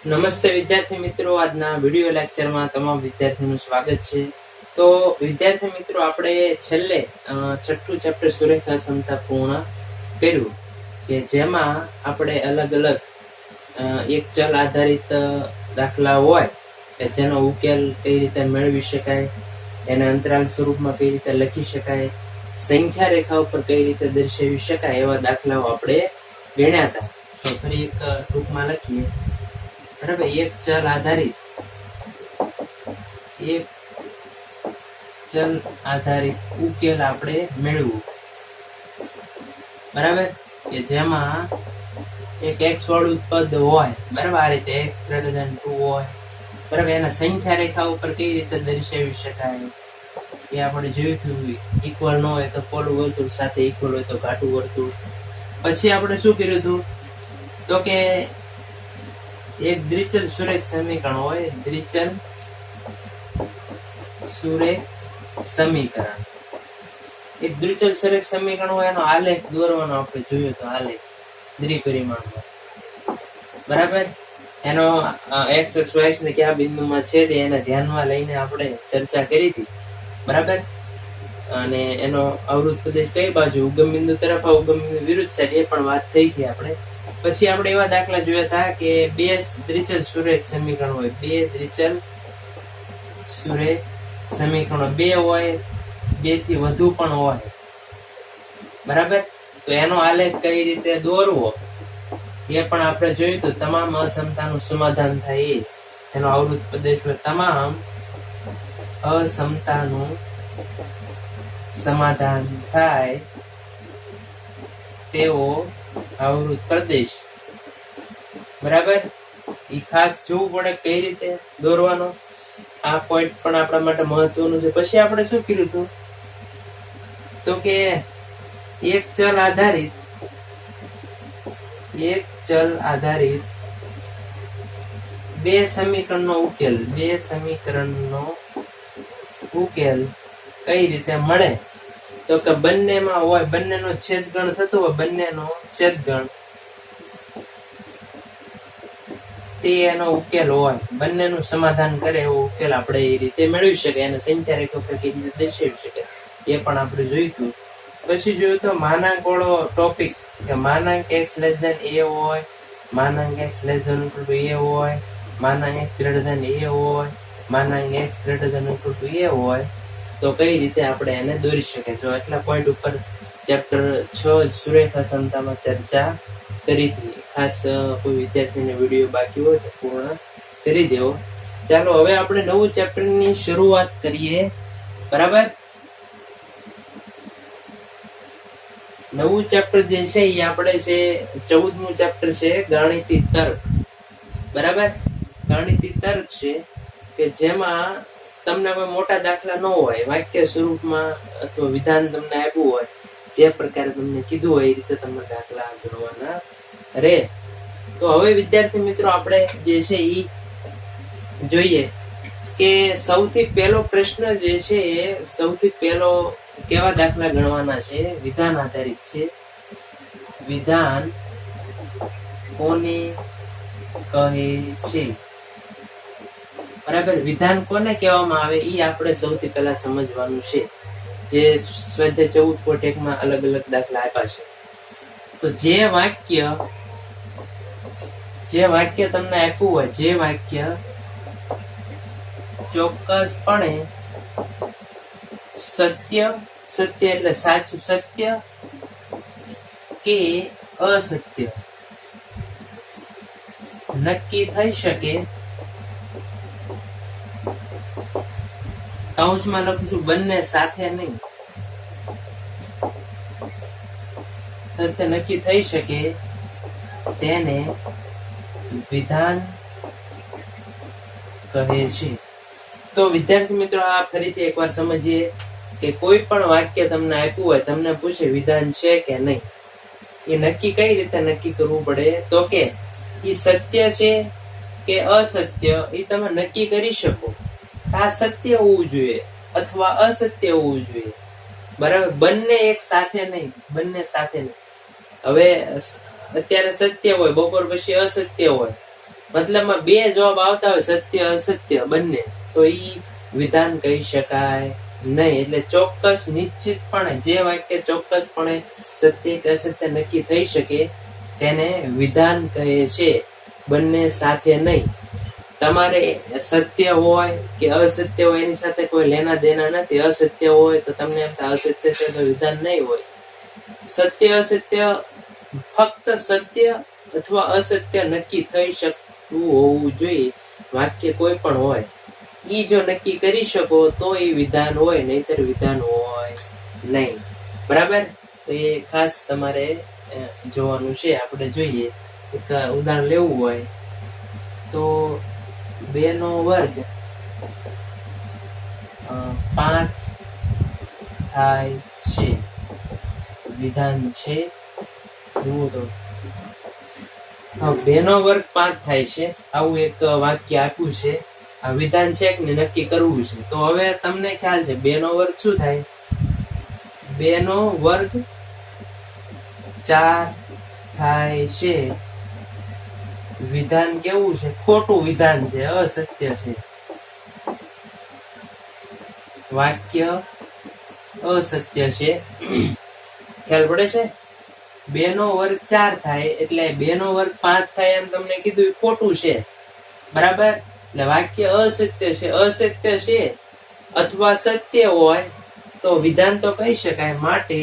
નમસ્તે વિદ્યાર્થી મિત્રો, આજના વિડિયો લેક્ચરમાં તમામ વિદ્યાર્થીઓનું સ્વાગત છે। તો વિદ્યાર્થી મિત્રો, આપણે છેલ્લે છઠ્ઠું ચેપ્ટર સુરેખા ક્ષમતા પૂર્ણ કર્યું કે જેમાં આપણે અલગ અલગ એક ચલ આધારિત દાખલા હોય કે જેનો ઉકેલ કઈ રીતે મેળવી શકાય, એને અંતરાલ સ્વરૂપમાં કઈ રીતે લખી શકાય, સંખ્યા રેખા ઉપર કઈ રીતે દર્શાવી શકાય એવા દાખલાઓ આપણે ગણ્યા હતા। તો ફરી એક ટૂંકમાં લખીએ। બરાબર, એક ચલ આધારિત ઉકેલ આપણે મેળવવું। બરાબર, કે જેમાં એક x વાળું પદ હોય, બરાબર, આ રીતે x > 2 હોય, બરાબર, એના સંખ્યા રેખા ઉપર કઈ રીતે દર્શાવી શકાય એ આપણે જોયું હતું। ઇક્વલ ન હોય તો પોલું વર્તુળ સાથે, ઇક્વલ હોય તો ઘાટું વર્તુળ। પછી આપણે શું કર્યું હતું તો કે એક દ્વિચલ સુરેખ સમીકરણ હોય, દ્વિચલ સુરેખ સમીકરણ, એક દ્વિચલ સુરેખ સમીકરણ હોય એનો આલેખ દોરવાનો આપણે જોયો તો, આલેખ દ્વિપરિમાણમાં। બરાબર, એનો x y ને કયા બિંદુમાં છેદે એને ધ્યાનમાં લઈને આપણે ચર્ચા કરી હતી। બરાબર, અને એનો અવરોધ પ્રદેશ કઈ બાજુ, ઉગમ બિંદુ તરફ, ઉગમ બિંદુ વિરુદ્ધ સાઈડ, એ પણ વાત થઈ ગઈ આપણે। પછી આપણે એવા દાખલા જોયા હતા કે બે દ્વિચલ સુરેખ સમીકરણ હોય, બે દ્વિચલ સુરેખ સમીકરણો બે હોય, બે થી વધુ પણ હોય। બરાબર, તો એનો આલેખ કઈ રીતે દોરવો એ પણ આપણે જોયું તો, તમામ અસમતાનું સમાધાન થાય એનો અવરોધ પ્રદેશ હોય, તમામ અસમતાનું સમાધાન થાય તેવો અવરોધ પ્રદેશ। બરાબર, એ ખાસ જોવું પડે કઈ રીતે દોરવાનો, આ પોઈન્ટ પણ આપણા માટે મહત્વનું છે। પછી આપણે શું કર્યું હતું તો કે એક ચલ આધારિત બે સમીકરણનો ઉકેલ કઈ રીતે મળે તો કે બંનેમાં હોય, બંનેનો છેદગણ થતો હોય, બંનેનો છેદગણ તે એનો ઉકેલ હોય, બંનેનું સમાધાન કરે એવો ઉકેલ આપણે એ રીતે મેળવી શકાય, અને સંખ્યા રેખા પર કેવી રીતે દર્શાવી શકાય એ પણ આપણે જોઈતું। પછી જોયું તો માનાંક વાળો ટોપિક કે માનાંક x a હોય, માનાંક x < a હોય, માનાંક x < a હોય, માનાંક x < a હોય, તો કઈ રીતે આપણે એને દોરી શકાય। તો એટલા પોઈન્ટ ઉપર ચેપ્ટર 6 સુરેખા ક્ષમતામાં ચર્ચા કરી હતી। ખાસ કોઈ વિદ્યાર્થીને વિડીયો બાકી હોય તો પૂર્ણ કરી દેવો। ચાલો હવે આપણે નવું ચેપ્ટરની શરૂઆત કરીએ। બરાબર, નવું ચેપ્ટર જે છે એ આપણે છે 14મું ચેપ્ટર છે, ગાણિતિક તર્ક। બરાબર, ગાણિતિક તર્ક છે કે જેમાં તમને કોઈ મોટા દાખલા ન હોય, વાક્ય સ્વરૂપમાં અથવા વિધાન તમને આપ્યું હોય, જે પ્રકારે તમને કીધું હોય એ રીતે તમને દાખલા ગણવાના રહે। તો હવે વિદ્યાર્થી મિત્રો, આપણે જે છે એ જોઈએ કે સૌથી પહેલો પ્રશ્ન જે છે, સૌથી પહેલો કેવા દાખલા ગણવાના છે, વિધાન આધારિત છે। વિધાન કોને કહે છે? બરાબર, વિધાન કોને કહેવામાં આવે એ આપણે સૌથી પહેલા સમજવાનું છે, જે સ્વાધ્યાય 14.1 માં અલગ અલગ દાખલા આપ્યા છે। તો જે વાક્ય તમને આપ્યું હોય, જે વાક્ય ચોક્કસપણે સત્ય એટલે સાચું સત્ય કે અસત્ય નક્કી થઈ શકે, કૌંસમાં લખું છું બંને સાથે નહીં, સત્ય નક્કી થઈ શકે તેને વિધાન કહે છે। તો વિદ્યાર્થી મિત્રો, આ ફરીથી એકવાર સમજીએ કે કોઈ પણ વાક્ય તમને આપ્યું હોય, તમને પૂછે વિધાન છે કે નહીં, એ નક્કી કઈ રીતે નક્કી કરવું પડે તો કે એ સત્ય છે કે અસત્ય એ તમે નક્કી કરી શકો। આ સત્ય હોવું જોઈએ અથવા અસત્ય હોવું જોઈએ। બરાબર, બંને એક સાથે નહીં, બંને સાથે નહીં। હવે અત્યારે સત્ય હોય, બપોર પછી અસત્ય હોય, મતલબમાં બે જવાબ આવતા હોય સત્ય અસત્ય બંને, તો ઈ વિધાન કહી શકાય નહીં. એટલે ચોક્કસ નિશ્ચિતપણે જે વાક્ય ચોક્કસપણે સત્ય કે અસત્ય નક્કી થઈ શકે તેને વિધાન કહે છે, બંને સાથે નહીં. તમારે સત્ય હોય કે અસત્ય હોય એની સાથે કોઈ લેના દેના નથી. અસત્ય હોય તો તમને એમ થાય અસત્ય છે તો વિધાન નહીં હોય. સત્ય અસત્ય ફક્ત સત્ય અથવા અસત્ય નક્કી થઈ શકતું હોવું જોઈએ. વાક્ય કોઈ પણ હોય ઈ જો નક્કી કરી શકો તો એ વિધાન હોય, નહીતર વિધાન હોય નહીં. બરાબર? તો એ ખાસ તમારે જોવાનું છે. આપણે જોઈએ એક ઉદાહરણ લેવું હોય તો 2 નો વર્ગ 5 થાય છે, વિધાન છે. જુઓ તો 2 નો વર્ગ 5 થાય છે, આવું એક વાક્ય આપ્યું છે. આ વિધાન છે કે નક્કી કરવું છે. તો હવે તમને ખ્યાલ છે 2 નો વર્ગ શું થાય? 2 નો વર્ગ 4 થાય છે. વિધાન કેવું છે? ખોટું વિધાન છે, અસત્ય છે. વાક્ય અસત્ય છે. ખ્યાલ પડે છે? 2 નો વર્ગ 4 થાય એટલે 2 નો વર્ગ 5 થાય એમ તમને કીધું, ખોટું છે. બરાબર? એટલે વાક્ય અસત્ય છે. અસત્ય છે અથવા સત્ય હોય તો વિધાન તો કહી શકાય, માટે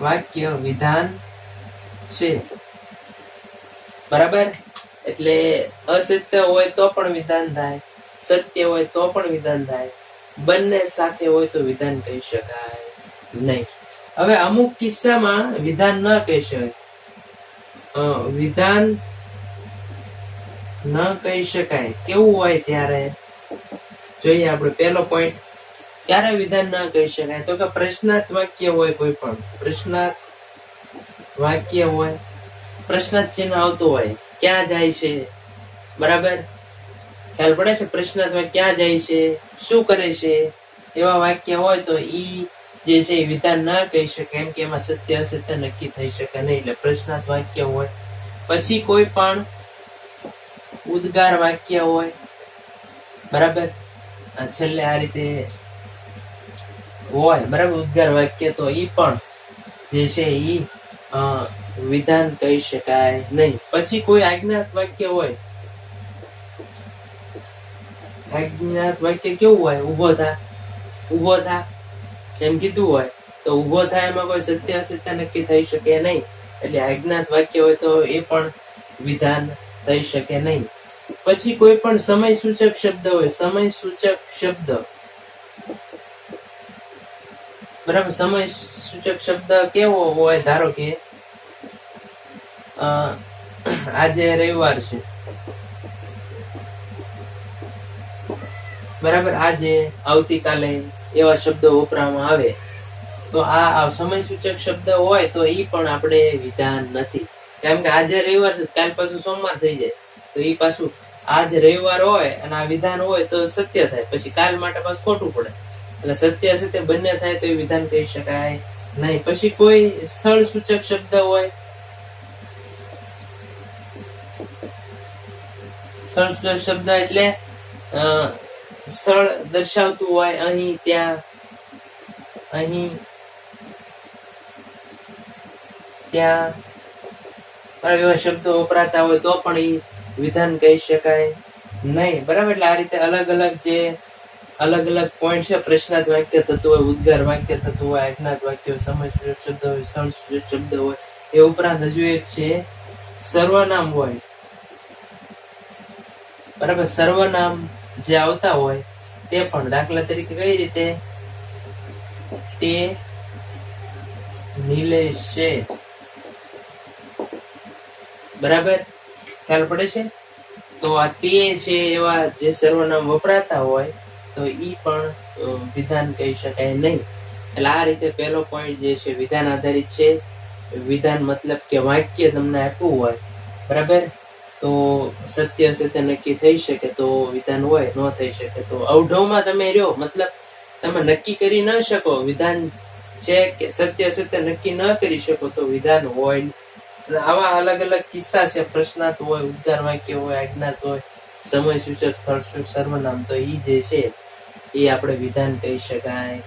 વાક્ય વિધાન છે. બરાબર? એટલે અસત્ય હોય તો પણ વિધાન થાય, સત્ય હોય તો પણ વિધાન થાય, બંને સાથે હોય તો વિધાન કહી શકાય નહીં. હવે અમુક કિસ્સામાં વિધાન ન કહી શકાય. વિધાન ન કહી શકાય કેવું હોય ત્યારે જોઈએ આપણે. પહેલો પોઈન્ટ, ક્યારે વિધાન ન કહી શકાય? તો કે પ્રશ્નાર્થ વાક્ય હોય, કોઈ પણ પ્રશ્નાર્થ વાક્ય હોય, પ્રશ્નાર્થ ચિહ્ન આવતું હોય, ક્યાં જાય છે? બરાબર? ખ્યાલ પડે છે? પ્રશ્નાર્થ વાક્ય ક્યાં જાય છે, શું કરે છે, એવા વાક્ય હોય તો ઈ જે છે એ વિધાન ન કહી શકે, કેમ કે એમાં સત્ય અસત્ય નક્કી થઈ શકે નહીં. એટલે પ્રશ્નાર્થ વાક્ય હોય. પછી કોઈ પણ ઉદ્ગાર વાક્ય હોય. બરાબર? છેલ્લે આ રીતે હોય. બરાબર? ઉદ્ગાર વાક્ય તો ઈ પણ જે છે ઈ વિધાન કહી શકાય નહીં. પછી કોઈ આજ્ઞાત વાક્ય હોય. આજ્ઞાત વાક્ય કેવું હોય? ઉભો થા, ઉભો થા એમ કીધું હોય તો ઉભો થાય, એમાં કોઈ સત્ય અસત્ય નક્કી થઈ શકે નહીં. એટલે આજ્ઞાત વાક્ય હોય તો એ પણ વિધાન થઈ શકે નહીં. પછી કોઈ પણ સમય સૂચક શબ્દ હોય. સમય સૂચક શબ્દ. બરાબર? સમય સૂચક શબ્દ કેવો હોય? ધારો કે આજે રવિવાર છે. બરાબર? આજે, આવતીકાલે એવા શબ્દો વપરાવામાં આવે તો આ સમય સૂચક શબ્દ હોય તો ઈ પણ આપણે વિધાન નથી. કેમ કે આજે રવિવાર છે, કાલ પાછું સોમવાર થઈ જાય તો ઈ પાછું આજ રવિવાર હોય અને આ વિધાન હોય તો સત્ય થાય, પછી કાલ માટે પાછું ખોટું પડે. એટલે સત્ય અસત્ય બંને થાય તો એ વિધાન કહી શકાય નહીં. પછી કોઈ સ્થળ સૂચક શબ્દ હોય. સ્થળ સૂચક શબ્દ એટલે સ્થળ દર્શાવતું હોય, અહીં, ત્યાં, અહીં, ત્યાં એવા શબ્દો વપરાતા હોય તો પણ એ વિધાન કહી શકાય નહીં. બરાબર? એટલે આ રીતે અલગ અલગ પોઈન્ટ છે. પ્રશ્નાર્થ વાક્ય થતું હોય, ઉદ્ગાર વાક્ય થતું હોય, આજ્ઞાત વાક્ય હોય, સમય સૂચક શબ્દ હોય, સ્થળ સૂચક શબ્દ હોય. એ ઉપરાંત હજુ એક છે સર્વનામ હોય. બરાબર? સર્વનામ જે આવતા હોય તે પણ, દાખલા તરીકે કઈ રીતે? તે નિલેશ છે. બરાબર? ખ્યાલ પડે છે? તો આ તે છે એવા જે સર્વનામ વપરાતા હોય તો ઈ પણ વિધાન કહી શકાય નહીં. એટલે આ રીતે પહેલો પોઈન્ટ જે છે વિધાન આધારિત છે. વિધાન મતલબ કે વાક્ય તમને આપ્યું હોય, બરાબર, તો સત્ય અસત્ય નક્કી થઈ શકે તો વિધાન હોય, ન થઈ શકે તો અવઢવમાં તમે રહ્યો. મતલબ તમે નક્કી કરી ન શકો વિધાન છે કે સત્ય અસત્ય નક્કી ન કરી શકો તો વિધાન હોય આવા અલગ અલગ કિસ્સા છે, પ્રશ્નાર્થ હોય, ઉદ્ગાર વાક્ય હોય, આજ્ઞાત હોય, સમય સૂચક, સ્થળ સૂચક, સર્વનામ. તો એ જે છે એ આપણે વિધાન કહી શકાય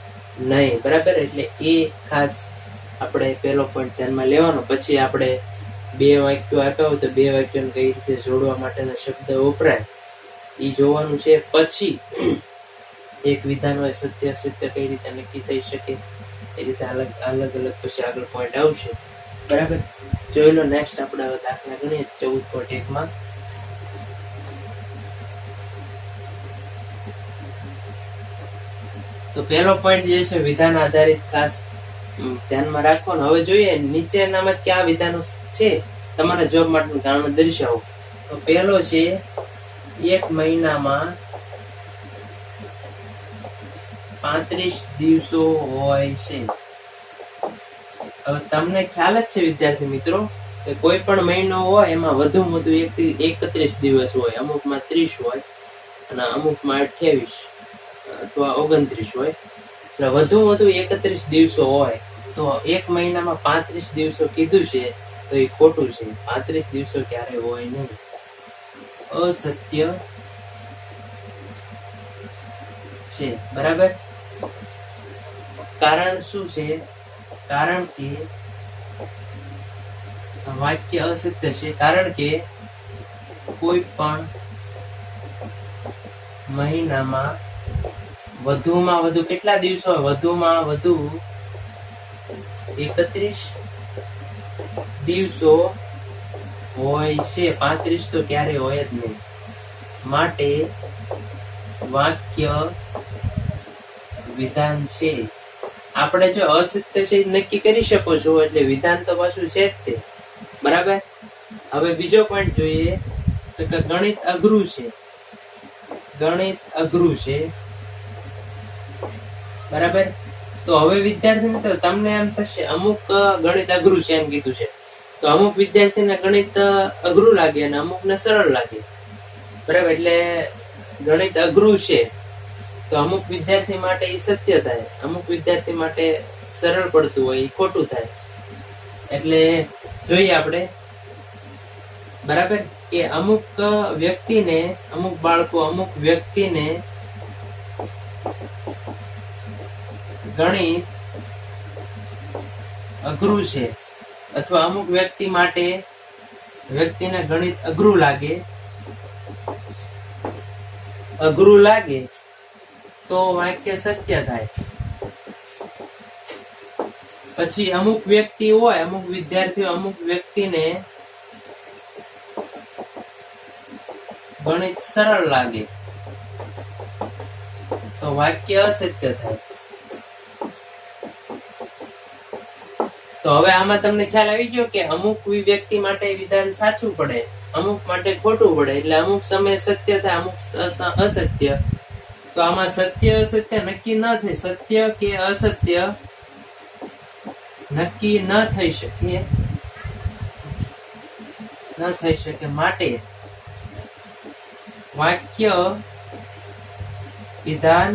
નહીં. બરાબર, એટલે એ ખાસ આપણે પેલો પોઈન્ટ ધ્યાનમાં લેવાનો. પછી આપણે બે વાક્યો આપ્યા હોય તો બે વાક્યોને કઈ રીતે જોડવા માટેના શબ્દ વપરાય એ જોવાનું છે. પછી એક વિધાન હોય, સત્ય અસત્ય કઈ રીતે નક્કી થઈ શકે એ રીતે અલગ અલગ પછી આગળ પોઈન્ટ આવશે. બરાબર, જોઈ લો. નેક્સ્ટ આપણે હવે દાખલા ગણીએ 14.1 માં. તો પહેલો પોઈન્ટ જે છે વિધાન આધારિત, ખાસ ધ્યાનમાં રાખવાનું. હવે જોઈએ નીચેનામાં કયા વિધાનો છે તમારા જવાબ માટેનું કારણ દર્શાવો. તો પહેલો છે એક મહિનામાં 35 દિવસો હોય છે. હવે તમને ખ્યાલ જ છે વિદ્યાર્થી મિત્રો કે કોઈ પણ મહિનો હોય એમાં વધુમાં વધુ 31 દિવસ હોય, અમુકમાં 30 હોય અને અમુકમાં 28 અથવા 29 હોય. એટલે વધુમાં વધુ 31 દિવસો હોય. તો એક મહિનામાં 35 દિવસો કીધું છે તો એ ખોટું છે. 35 દિવસો ક્યારે હોય નહીં, અસત્ય છે. બરાબર, કારણ શું છે? કારણ કે વાક્ય અસત્ય છે. કારણ કે કોઈ પણ મહિનામાં વધુમાં વધુ કેટલા દિવસો હોય? વધુમાં વધુ 31 દિવસો હોય છે. 35 તો ક્યારે હોય જ નહીં. માટે વાક્ય વિધાન છે. આપણે જો અસત્ય છે નક્કી કરી શકો છો એટલે વિધાન તો પાછું છે જ તે. બરાબર, હવે બીજો પોઈન્ટ જોઈએ તો કે ગણિત અઘરું છે. ગણિત અઘરું છે. બરાબર, તો હવે વિદ્યાર્થી મિત્રો તમને એમ થશે અમુક ગણિત અઘરું છે એમ કીધું છે, તો અમુક વિદ્યાર્થીને ગણિત અઘરું લાગે અને અમુકને સરળ લાગે. બરાબર, એટલે ગણિત અઘરું છે તો અમુક વિદ્યાર્થી માટે એ સત્ય થાય, અમુક વિદ્યાર્થી માટે સરળ પડતું હોય એ ખોટું થાય. એટલે જોઈએ આપણે. બરાબર, કે અમુક વ્યક્તિને, અમુક બાળકો, અમુક વ્યક્તિને ગણિત અઘરું છે અથવા અમુક વ્યક્તિ માટે વ્યક્તિને ગણિત અઘરું લાગે તો વાક્ય સત્ય થાય. પછી અમુક વ્યક્તિ હોય, અમુક વિદ્યાર્થીઓ, અમુક વ્યક્તિને ગણિત સરળ લાગે તો વાક્ય અસત્ય થાય. તો હવે આમાં તમને ખ્યાલ આવી ગયો કે અમુક વ્યક્તિ માટે વિધાન સાચું પડે, અમુક માટે ખોટું પડે. એટલે અમુક સમય સત્ય થાય, અમુક અસત્ય. તો આમાં સત્ય અસત્ય નક્કી ન થઈ, સત્ય કે અસત્ય નક્કી ન થઈ શકે. માટે વાક્ય વિધાન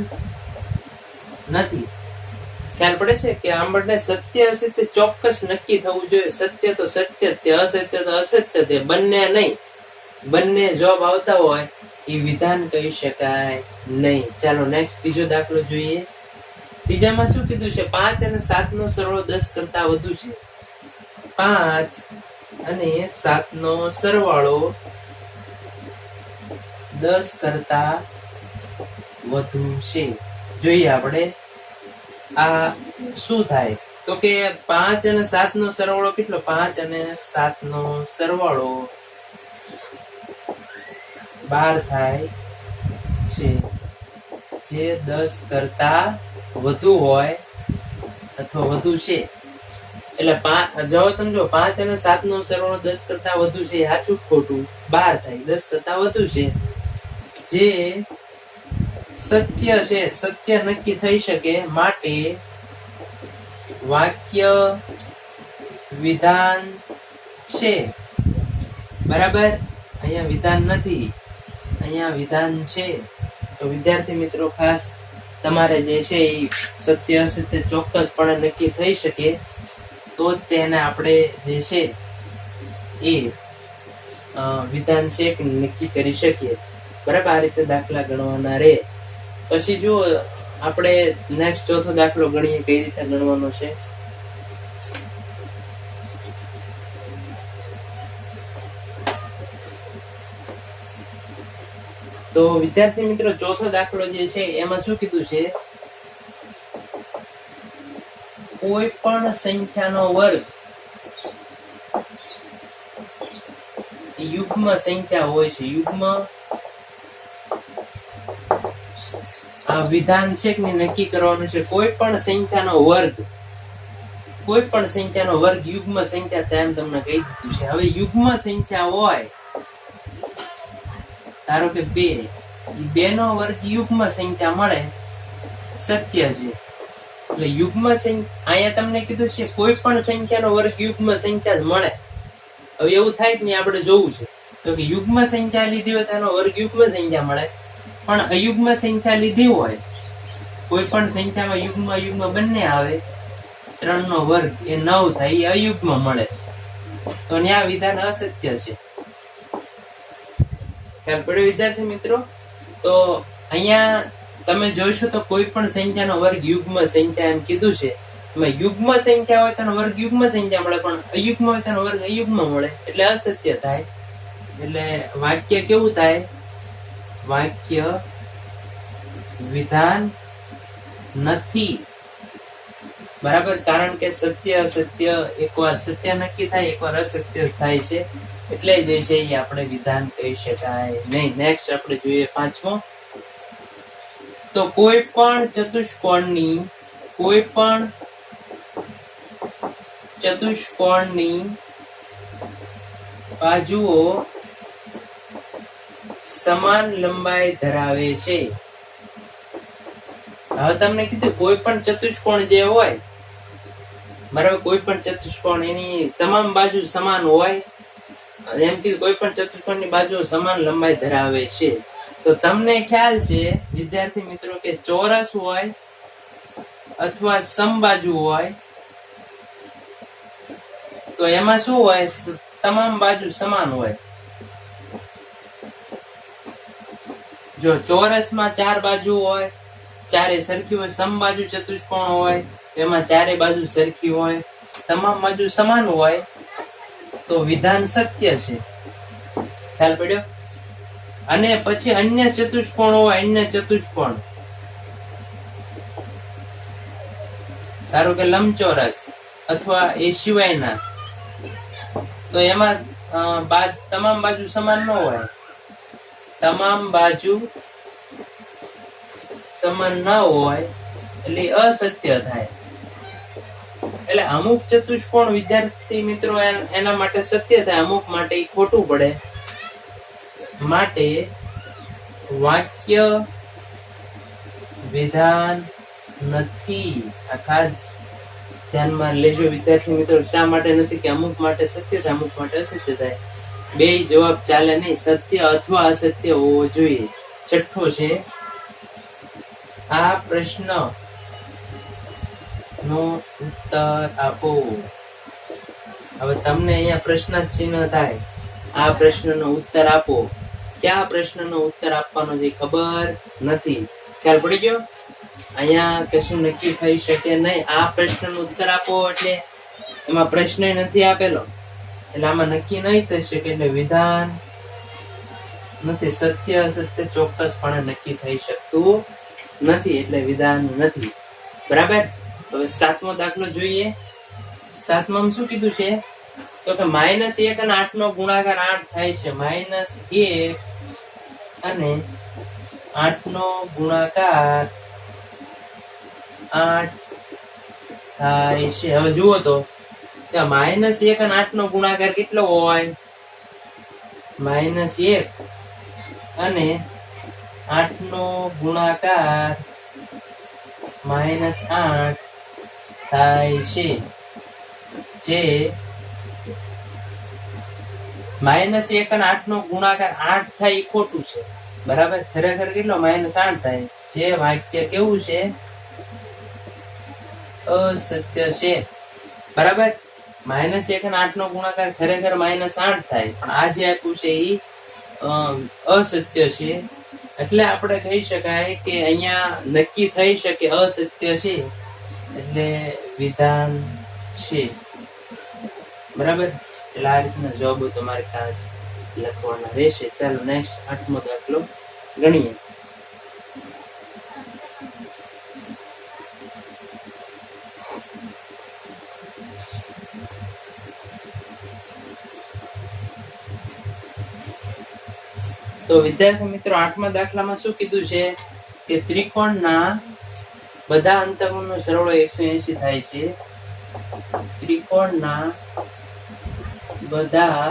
નથી. ખ્યાલ પડે છે કે આપણને સત્ય અસત્ય ચોક્કસ નક્કી થવું જોઈએ. સત્ય તો સત્ય જ, અસત્ય તો અસત્ય જ, બંને નહીં. બંને જવાબ આવતા હોય એ વિધાન કહી શકાય નહીં. ચાલો નેક્સ્ટ બીજો દાખલો જોઈએ. ત્રીજામાં શું કીધું છે? 5 અને 7 નો સરવાળો 10 કરતા વધુ છે. 5 અને 7 નો સરવાળો 10 કરતા વધુ છે. જોઈએ આપણે આ શું થાય. તો કે 5 અને 7 નો સરવાળો કેટલો? 5 અને 7 નો સરવાળો 12 થાય છે, જે 10 કરતા વધુ હોય અથવા વધુ છે. એટલે જો તમે જો 5 અને 7 નો સરવાળો 10 કરતા વધુ છે, સાચું ખોટું? 12 થાય, 10 કરતા વધુ છે, જે સત્ય છે, સત્ય નક્કી થઈ શકે. માટે વાક્ય વિધાન છે. બરાબર, અહીંયા વિધાન નથી, અહીંયા વિધાન છે. તો વિદ્યાર્થી મિત્રો ખાસ તમારે જે છે એ સત્ય અસત્ય ચોક્કસપણે નક્કી થઈ શકે તો જ તેને આપણે જે છે એ વિધાન છે કે નક્કી કરી શકીએ. બરાબર, આ રીતે દાખલા ગણવાના રે. પછી જો આપણે નેક્સ્ટ ચોથો દાખલો ગણીએ કઈ રીતે ગણવાનો છે. તો વિદ્યાર્થી મિત્રો, ચોથો દાખલો જે છે એમાં શું કીધું છે, કોઈ પણ સંખ્યાનો વર્ગ યુગ્મ સંખ્યા હોય છે. યુગ્મ આ વિધાન છે કે નક્કી કરવાનું છે. કોઈ પણ સંખ્યાનો વર્ગ યુગ્મ સંખ્યા તેમ તમને કહી દીધું છે. હવે યુગ્મ સંખ્યા હોય, ધારો કે 2, એ 2 નો વર્ગ યુગ્મ સંખ્યા મળે, સત્ય છે. એટલે યુગ્મ સંખ્યા અહીંયા તમને કીધું છે કોઈ પણ સંખ્યાનો વર્ગ યુગ્મ સંખ્યા જ મળે. હવે એવું થાય કે આપણે જોવું છે તો કે યુગ્મ સંખ્યા લીધી હોય તો એનો વર્ગ યુગ્મ સંખ્યા મળે, પણ અયુગ્મ સંખ્યા લીધી હોય, કોઈ પણ સંખ્યામાં યુગ્મ બંને આવે, 3 નો વર્ગ એ 9 થાય, એ અયુગ્મ મળે, તો ત્યાં વિધાન અસત્ય છે. ખ્યાલ પડ્યો વિદ્યાર્થી મિત્રો? તો અહીંયા તમે જોઈશો તો કોઈ પણ સંખ્યાનો વર્ગ યુગ્મ સંખ્યા એમ કીધું છે. એમાં યુગ્મ સંખ્યા હોય તેનો વર્ગ યુગ્મ સંખ્યા મળે, પણ અયુગ્મ હોય તેનો વર્ગ અયુગ્મ મળે, એટલે અસત્ય થાય. એટલે વાક્ય કેવું થાય? વાક્ય વિધાન નથી. બરાબર, કારણ કે સત્ય અસત્ય એકવાર સત્ય નક્કી થાય, એકવાર અસત્ય થાય છે, એટલે જે છે એ આપણે વિધાન કહી શકાય નહીં. નેક્સ્ટ આપણે જોઈએ 5મો. તો કોઈ પણ ચતુષ્કોણની બાજુઓ સમાન લંબાઈ ધરાવે છે. હવે તમને કીધું કોઈ પણ ચતુષ્કોણ જે હોય, બરાબર, કોઈ પણ ચતુષ્કોણ એની તમામ બાજુ સમાન હોય, એમ કીધું કોઈ પણ ચતુષ્કોણની બાજુ સમાન લંબાઈ ધરાવે છે. તો તમને ખ્યાલ છે વિદ્યાર્થી મિત્રો કે ચોરસ હોય અથવા સમબાજુ હોય તો એમાં શું હોય? તમામ બાજુ સમાન હોય. જો ચોરસમાં 4 બાજુ હોય, ચારે સરખી હોય, સમબાજુ ચતુષ્કોણ હોય એમાં ચારે બાજુ સરખી હોય, તમામ બાજુ સમાન હોય, તો વિધાન સત્ય છે. ખ્યાલ પડ્યો? અને પછી અન્ય ચતુષ્કોણ હોય, અન્ય ચતુષ્કોણ, ધારો કે લંબચોરસ અથવા એ સિવાયના, તો એમાં તમામ બાજુ સમાન ન હોય, તમામ બાજુ સમાન ન હોય એટલે અસત્ય થાય. એટલે અમુક ચતુષ્કોણ વિદ્યાર્થી મિત્રો એના માટે સત્ય થાય, અમુક માટે ખોટું પડે. માટે વાક્ય વિધાન નથી. આ ખાસ ધ્યાનમાં લેજો વિદ્યાર્થી મિત્રો. શા માટે નથી? કે અમુક માટે સત્ય થાય, અમુક માટે અસત્ય થાય. બે જવાબ ચાલે નહીં, સત્ય અથવા અસત્ય હોવો જોઈએ. 6થો છે, આ પ્રશ્ન નો ઉત્તર આપો. હવે તમને અહીંયા પ્રશ્ન ચિહ્ન થાય, આ પ્રશ્નનો ઉત્તર આપો. ક્યાં પ્રશ્નનો ઉત્તર આપવાનો છે ખબર નથી. ખ્યાલ પડી ગયો? અહીંયા કશું નક્કી થઈ શકે નહીં. આ પ્રશ્નનો ઉત્તર આપો એટલે એમાં પ્રશ્ન નથી આપેલો, એટલે આમાં નક્કી નહીં થઈ શકે. એટલે વિધાન નથી. સત્ય અસત્ય ચોક્કસપણે નક્કી થઈ શકતું નથી, એટલે વિધાન નથી. બરાબર. હવે 7મો દાખલો જોઈએ. 7માં શું કીધું છે? તો કે -1 અને 8 નો ગુણાકાર 8 થાય છે. -1 અને 8 નો ગુણાકાર 8 થાય છે. હવે જુઓ તો -1 અને 8 નો ગુણાકાર કેટલો હોય? -1 અને 8 નો ગુણાકાર -8 થાય છે. જે -1 અને 8 નો ગુણાકાર 8 થાય એ ખોટું છે. બરાબર. ખરેખર કેટલો? -8 થાય. જે વાક્ય કેવું છે? અસત્ય છે. બરાબર. -1 અને 8 નો ગુણાકાર ખરેખર -8 થાય, પણ આ જે આપ્યું છે એ અસત્ય છે. એટલે આપણે કહી શકાય કે અહીંયા નક્કી થઈ શકે અસત્ય છે, એટલે વિધાન છે. બરાબર. એટલે આ રીતના જવાબો તમારે ખાસ લખવાના રહેશે. ચાલો નેક્સ્ટ 8મો દાખલો ગણીએ. તો વિદ્યાર્થી મિત્રો 8મા દાખલામાં શું કીધું છે કે ત્રિકોણના બધા અંતકોણનો સરવાળો 180 થાય છે. ત્રિકોણના બધા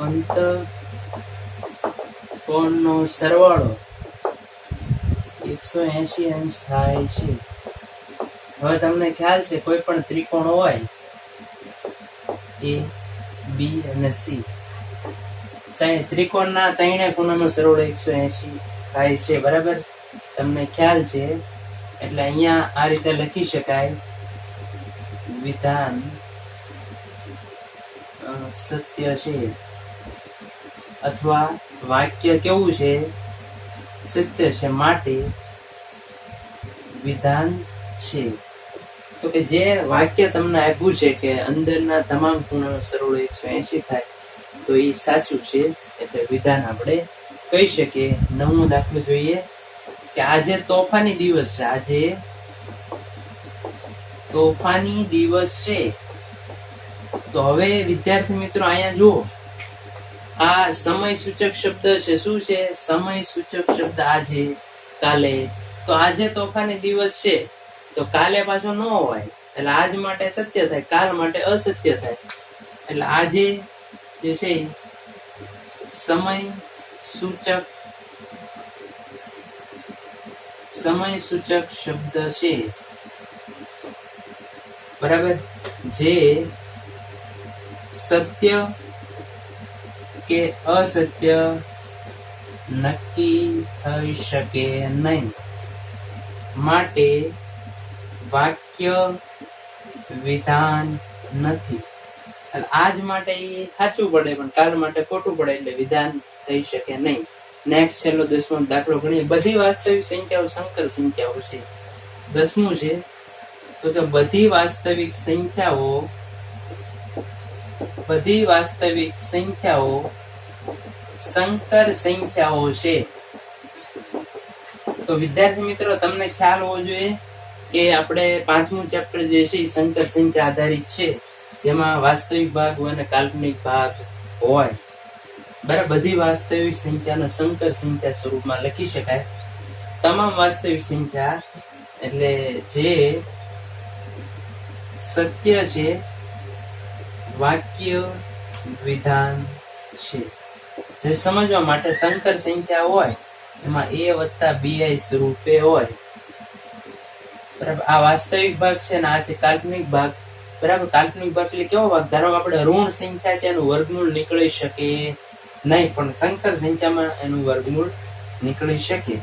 અંતકોણનો સરવાળો 180 અંશ થાય છે. હવે તમને ખ્યાલ છે કોઈ પણ ત્રિકોણ હોય A, B અને C, ત્રિકોણના ત્રણે ખૂણાનો સરવાળો 180 થાય છે. બરાબર, તમને ખ્યાલ છે. એટલે અહીંયા આ રીતે લખી શકાય, વિધાન સત્ય છે, અથવા વાક્ય કેવું છે, સત્ય છે, માટે વિધાન છે. તો કે જે વાક્ય તમને આપ્યું છે કે અંદરના તમામ ખૂણાનો સરવાળો 180 થાય, તો એ સાચું છે, એટલે વિધાન આપણે કહી શકીએ. 9મો દાખલો જોઈએ કે આજે તોફાની દિવસ છે. આજે તોફાની દિવસ છે. તો હવે વિદ્યાર્થી મિત્રો અહીંયા જુઓ, આ સમય સૂચક શબ્દ છે. શું છે? સમય સૂચક શબ્દ. આજે, કાલે. તો આજે તોફાની દિવસ છે, તો કાલે પાછો ન હોય, એટલે આજ માટે સત્ય થાય, કાલ માટે અસત્ય થાય. એટલે આજે જે છે સમય સૂચક શબ્દ છે. બરાબર, જે સત્ય કે અસત્ય નક્કી થઈ શકે નહીં, માટે વાક્ય વિધાન નથી. આજ માટે એ સાચું પડે, પણ કાલ માટે ખોટું પડે, એટલે વિધાન થઈ શકે નહીં. નેક્સ્ટ છેલ્લો 10મો દાખલો ગણીએ. બધી વાસ્તવિક સંખ્યાઓ સંકર સંખ્યાઓ છે. 10મું છે તો કે બધી વાસ્તવિક સંખ્યાઓ સંકર સંખ્યાઓ છે. તો વિદ્યાર્થી મિત્રો તમને ખ્યાલ હોવો જોઈએ કે આપણે 5મું ચેપ્ટર જે છે એ સંકર સંખ્યા આધારિત છે, જેમાં વાસ્તવિક ભાગ હોય અને કાલ્પનિક ભાગ હોય. બરાબર, બધી વાસ્તવિક સંખ્યાને સંકર સંખ્યા સ્વરૂપમાં લખી શકાય. તમામ વાસ્તવિક સંખ્યા એટલે જે સત્ય છે, વાક્ય વિધાન છે. જે સમજવા માટે સંકર સંખ્યા હોય એમાં a + bi સ્વરૂપે હોય. બરાબર, આ વાસ્તવિક ભાગ છે ને આ છે કાલ્પનિક ભાગ. બરાબર, કાલ્પનિક ભાગ એટલે કેવો ભાગ? ધારો આપણે ઋણ સંખ્યા છે એનું વર્ગમૂળ નીકળી શકે નહીં, પણ સંકર સંખ્યામાં એનું વર્ગમૂળ નીકળી શકે.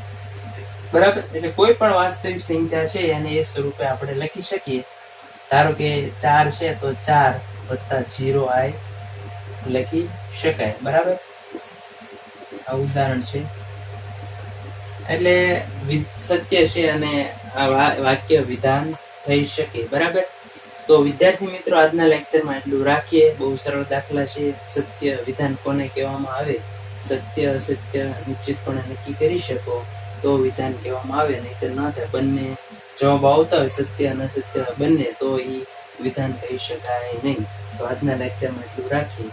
બરાબર, એટલે કોઈ પણ વાસ્તવિક સંખ્યા છે એને એ સ્વરૂપે આપણે લખી શકીએ. ધારો કે 4 છે તો 4 + 0i લખી શકાય. બરાબર, આ ઉદાહરણ છે. એટલે સત્ય છે અને આ વાક્ય વિધાન થઈ શકે. બરાબર, તો વિદ્યાર્થી મિત્રો આજના લેક્ચરમાં એટલું રાખીએ. બહુ સરળ દાખલા છે. સત્ય વિધાન કોને કહેવામાં આવે? સત્ય અસત્ય નિશ્ચિતપણે નક્કી કરી શકો તો વિધાન કહેવામાં આવે, નહીં તો ન થાય. બંને જવાબ આવતા હોય સત્ય અને અસત્ય બંને, તો એ વિધાન કહી શકાય નહીં. તો આજના લેક્ચરમાં એટલું રાખીએ.